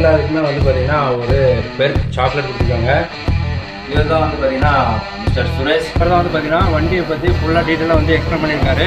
எல்லாருக்குமே வந்து பார்த்தீங்கன்னா ஒரு பேர் சாக்லேட் கொடுத்துருக்காங்க. இவர் தான் வந்து பார்த்தீங்கன்னா மிஸ்டர் சுரேஷ். இவர் தான் வந்து பார்த்தீங்கன்னா வண்டியை பற்றி ஃபுல்லாக டீட்டெயிலாக வந்து எக்ஸ்பிளைன் பண்ணியிருக்காரு.